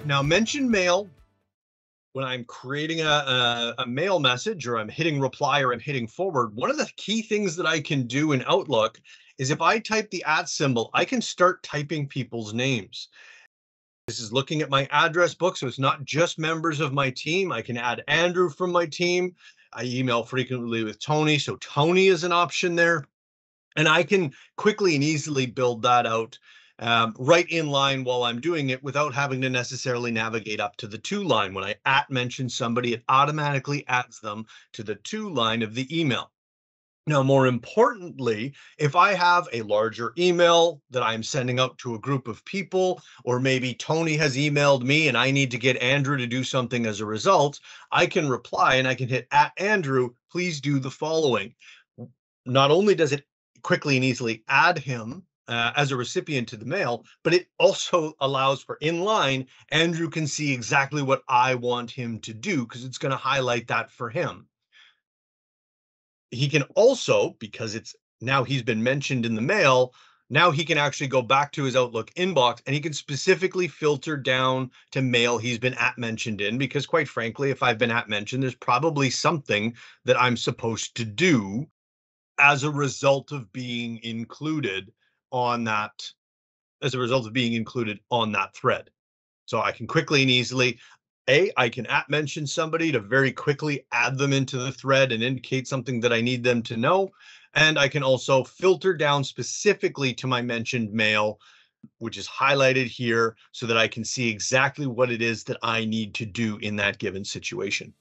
Now, mention mail when I'm creating a mail message or I'm hitting reply or I'm hitting forward. One of the key things that I can do in Outlook is if I type the @ symbol, I can start typing people's names. This is looking at my address book, so it's not just members of my team. I can add Andrew from my team. I email frequently with Tony, so Tony is an option there. And I can quickly and easily build that out right in line while I'm doing it without having to necessarily navigate up to the to line. When I mention somebody, it automatically adds them to the to line of the email. Now, more importantly, if I have a larger email that I'm sending out to a group of people, or maybe Tony has emailed me and I need to get Andrew to do something as a result, I can reply and I can hit @Andrew, please do the following. Not only does it quickly and easily add him as a recipient to the mail, but it also allows for inline. Andrew can see exactly what I want him to do because it's going to highlight that for him. He can also, because it's now he's been mentioned in the mail, now he can actually go back to his Outlook inbox and he can specifically filter down to mail he's been mentioned in, because quite frankly, if I've been mentioned, there's probably something that I'm supposed to do as a result of being included on that thread. So I can quickly and easily, I can mention somebody to very quickly add them into the thread and indicate something that I need them to know. And I can also filter down specifically to my mentioned mail, which is highlighted here so that I can see exactly what it is that I need to do in that given situation.